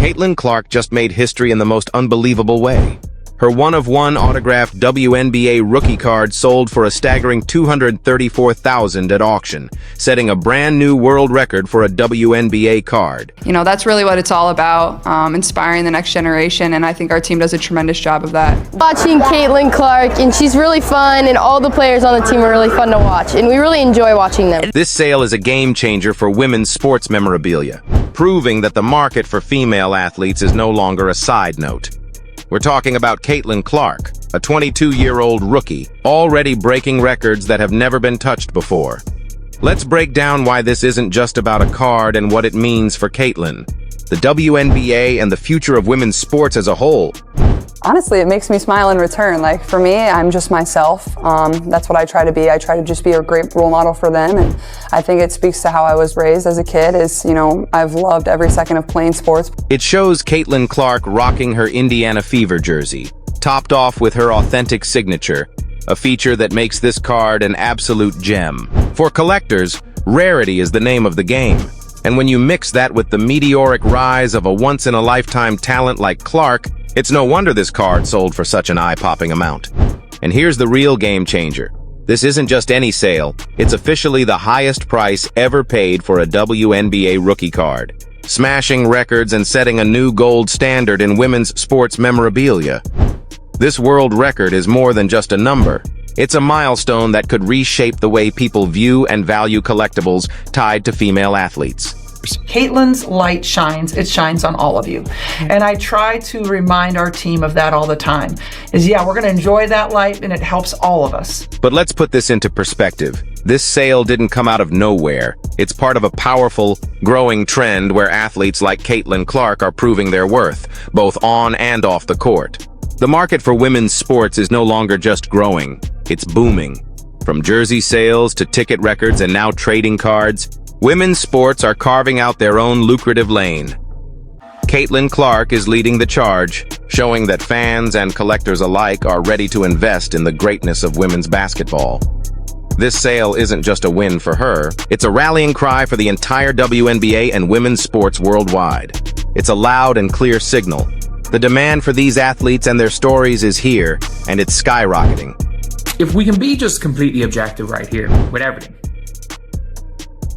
Caitlin Clark just made history in the most unbelievable way. Her one-of-one autographed WNBA rookie card sold for a staggering $234,000 at auction, setting a brand new world record for a WNBA card. You know, that's really what it's all about, inspiring the next generation, and I think our team does a tremendous job of that. Watching Caitlin Clark, and she's really fun, and all the players on the team are really fun to watch, and we really enjoy watching them. This sale is a game changer for women's sports memorabilia, proving that the market for female athletes is no longer a side note. We're talking about Caitlin Clark, a 22-year-old rookie, already breaking records that have never been touched before. Let's break down why this isn't just about a card and what it means for Caitlin, the WNBA, and the future of women's sports as a whole. Honestly, it makes me smile in return. Like, for me, I'm just myself. That's what I try to be. I try to just be a great role model for them, and I think it speaks to how I was raised as a kid. I've loved every second of playing sports. It shows Caitlin Clark rocking her Indiana Fever jersey, topped off with her authentic signature, a feature that makes this card an absolute gem. For collectors, rarity is the name of the game. And when you mix that with the meteoric rise of a once-in-a-lifetime talent like Clark, it's no wonder this card sold for such an eye-popping amount. And here's the real game changer. This isn't just any sale, it's officially the highest price ever paid for a WNBA rookie card, smashing records and setting a new gold standard in women's sports memorabilia. This world record is more than just a number. It's a milestone that could reshape the way people view and value collectibles tied to female athletes. Caitlin's light shines. It shines on all of you. And I try to remind our team of that all the time. We're going to enjoy that light, and it helps all of us. But let's put this into perspective. This sale didn't come out of nowhere. It's part of a powerful, growing trend where athletes like Caitlin Clark are proving their worth, both on and off the court. The market for women's sports is no longer just growing, it's booming. From jersey sales to ticket records and now trading cards, women's sports are carving out their own lucrative lane. Caitlin Clark is leading the charge, showing that fans and collectors alike are ready to invest in the greatness of women's basketball. This sale isn't just a win for her, it's a rallying cry for the entire WNBA and women's sports worldwide. It's a loud and clear signal. The demand for these athletes and their stories is here, and it's skyrocketing. If we can be just completely objective right here with everything,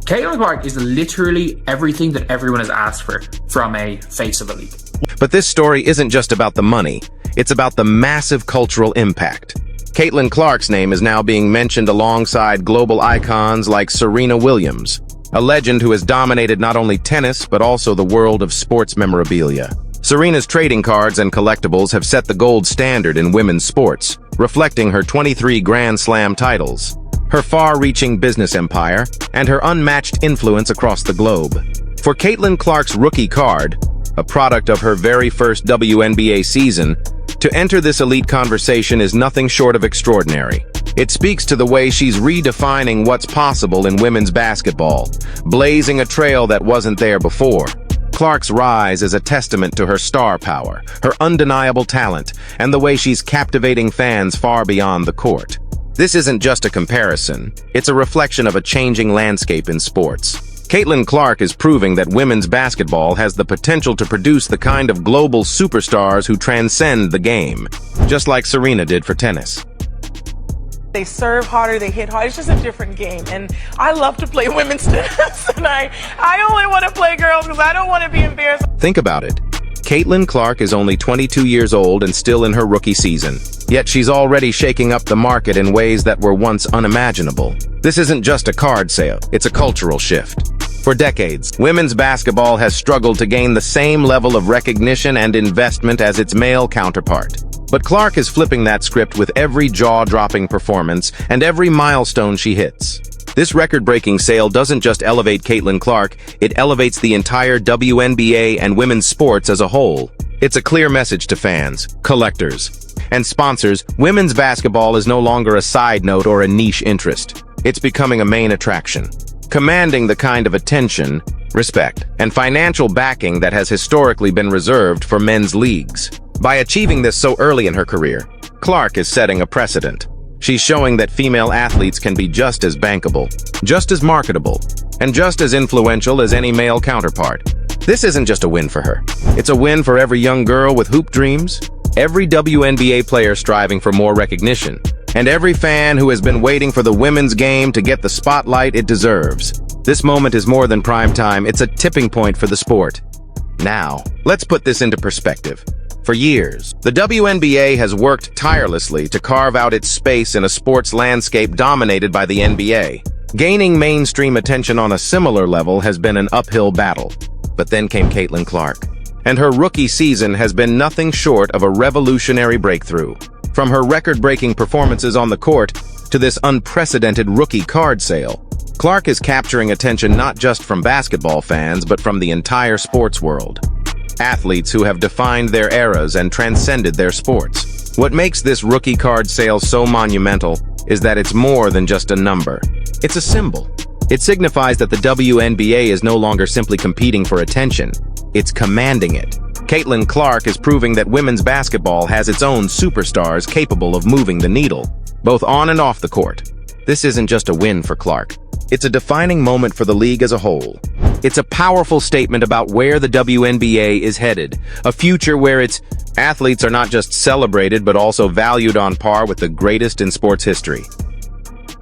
Caitlin Clark is literally everything that everyone has asked for from a face of a league. But this story isn't just about the money, it's about the massive cultural impact. Caitlin Clark's name is now being mentioned alongside global icons like Serena Williams, a legend who has dominated not only tennis but also the world of sports memorabilia. Serena's trading cards and collectibles have set the gold standard in women's sports, reflecting her 23 Grand Slam titles, her far-reaching business empire, and her unmatched influence across the globe. For Caitlin Clark's rookie card, a product of her very first WNBA season, to enter this elite conversation is nothing short of extraordinary. It speaks to the way she's redefining what's possible in women's basketball, blazing a trail that wasn't there before. Clark's rise is a testament to her star power, her undeniable talent, and the way she's captivating fans far beyond the court. This isn't just a comparison, it's a reflection of a changing landscape in sports. Caitlin Clark is proving that women's basketball has the potential to produce the kind of global superstars who transcend the game, just like Serena did for tennis. They serve harder, they hit hard. It's just a different game. And I love to play women's tennis. And I only want to play girls because I don't want to be embarrassed. Think about it. Caitlin Clark is only 22 years old and still in her rookie season. Yet she's already shaking up the market in ways that were once unimaginable. This isn't just a card sale, it's a cultural shift. For decades, women's basketball has struggled to gain the same level of recognition and investment as its male counterpart. But Clark is flipping that script with every jaw-dropping performance and every milestone she hits. This record-breaking sale doesn't just elevate Caitlin Clark, it elevates the entire WNBA and women's sports as a whole. It's a clear message to fans, collectors, and sponsors. Women's basketball is no longer a side note or a niche interest. It's becoming a main attraction, commanding the kind of attention, respect, and financial backing that has historically been reserved for men's leagues. By achieving this so early in her career, Clark is setting a precedent. She's showing that female athletes can be just as bankable, just as marketable, and just as influential as any male counterpart. This isn't just a win for her. It's a win for every young girl with hoop dreams, every WNBA player striving for more recognition, and every fan who has been waiting for the women's game to get the spotlight it deserves. This moment is more than prime time, it's a tipping point for the sport. Now, let's put this into perspective. For years, the WNBA has worked tirelessly to carve out its space in a sports landscape dominated by the NBA. Gaining mainstream attention on a similar level has been an uphill battle. But then came Caitlin Clark, and her rookie season has been nothing short of a revolutionary breakthrough. From her record-breaking performances on the court to this unprecedented rookie card sale, Clark is capturing attention not just from basketball fans, but from the entire sports world. Athletes who have defined their eras and transcended their sports. What makes this rookie card sale so monumental is that it's more than just a number. It's a symbol. It signifies that the WNBA is no longer simply competing for attention. It's commanding it. Caitlin Clark is proving that women's basketball has its own superstars capable of moving the needle, both on and off the court. This isn't just a win for Clark. It's a defining moment for the league as a whole. It's a powerful statement about where the WNBA is headed, a future where its athletes are not just celebrated but also valued on par with the greatest in sports history.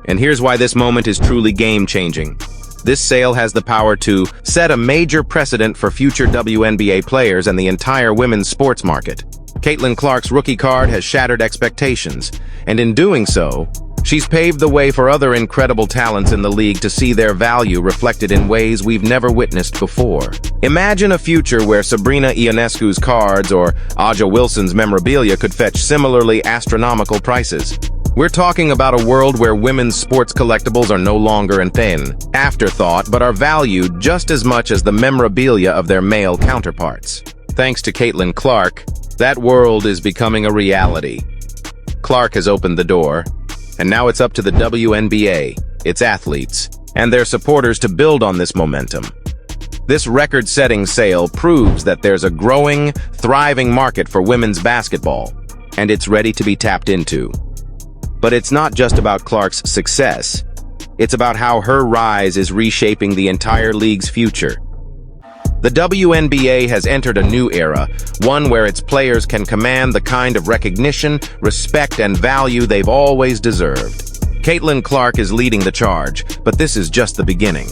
And here's why this moment is truly game-changing. This sale has the power to set a major precedent for future WNBA players and the entire women's sports market. Caitlin Clark's rookie card has shattered expectations, and in doing so, she's paved the way for other incredible talents in the league to see their value reflected in ways we've never witnessed before. Imagine a future where Sabrina Ionescu's cards or Aja Wilson's memorabilia could fetch similarly astronomical prices. We're talking about a world where women's sports collectibles are no longer an afterthought, but are valued just as much as the memorabilia of their male counterparts. Thanks to Caitlin Clark, that world is becoming a reality. Clark has opened the door, and now it's up to the WNBA, its athletes, and their supporters to build on this momentum. This record-setting sale proves that there's a growing, thriving market for women's basketball, and it's ready to be tapped into. But it's not just about Clark's success. It's about how her rise is reshaping the entire league's future. The WNBA has entered a new era, one where its players can command the kind of recognition, respect, and value they've always deserved. Caitlin Clark is leading the charge, but this is just the beginning.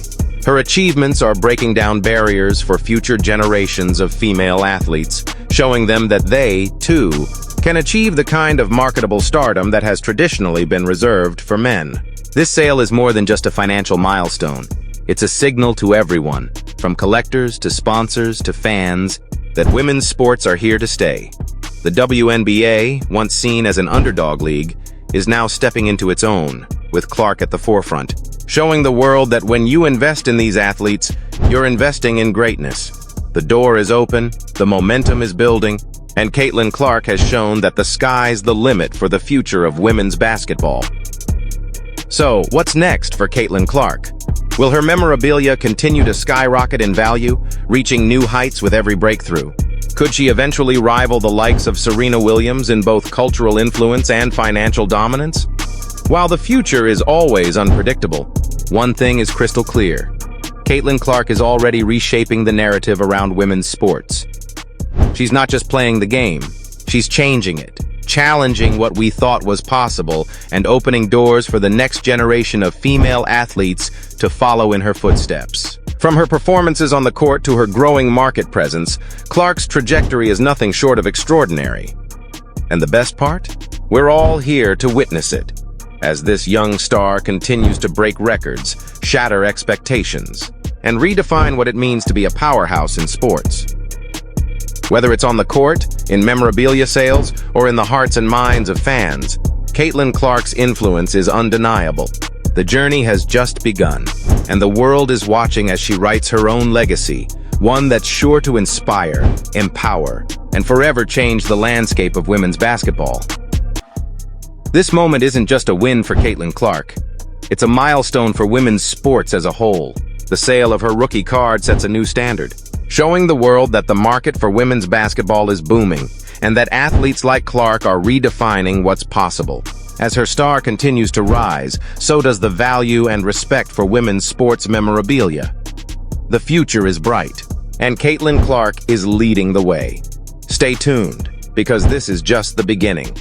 Her achievements are breaking down barriers for future generations of female athletes, showing them that they, too, can achieve the kind of marketable stardom that has traditionally been reserved for men. This sale is more than just a financial milestone. It's a signal to everyone, from collectors to sponsors to fans, that women's sports are here to stay. The WNBA, once seen as an underdog league, is now stepping into its own, with Clark at the forefront, showing the world that when you invest in these athletes, you're investing in greatness. The door is open, the momentum is building, and Caitlin Clark has shown that the sky's the limit for the future of women's basketball. So, what's next for Caitlin Clark? Will her memorabilia continue to skyrocket in value, reaching new heights with every breakthrough? Could she eventually rival the likes of Serena Williams in both cultural influence and financial dominance? While the future is always unpredictable, one thing is crystal clear. Caitlin Clark is already reshaping the narrative around women's sports. She's not just playing the game, she's changing it, challenging what we thought was possible, and opening doors for the next generation of female athletes to follow in her footsteps. From her performances on the court to her growing market presence, Clark's trajectory is nothing short of extraordinary. And the best part? We're all here to witness it, as this young star continues to break records, shatter expectations, and redefine what it means to be a powerhouse in sports. Whether it's on the court, in memorabilia sales, or in the hearts and minds of fans, Caitlin Clark's influence is undeniable. The journey has just begun, and the world is watching as she writes her own legacy, one that's sure to inspire, empower, and forever change the landscape of women's basketball. This moment isn't just a win for Caitlin Clark. It's a milestone for women's sports as a whole. The sale of her rookie card sets a new standard, showing the world that the market for women's basketball is booming, and that athletes like Clark are redefining what's possible. As her star continues to rise, so does the value and respect for women's sports memorabilia. The future is bright, And Caitlin Clark is leading the way. Stay tuned, because this is just the beginning.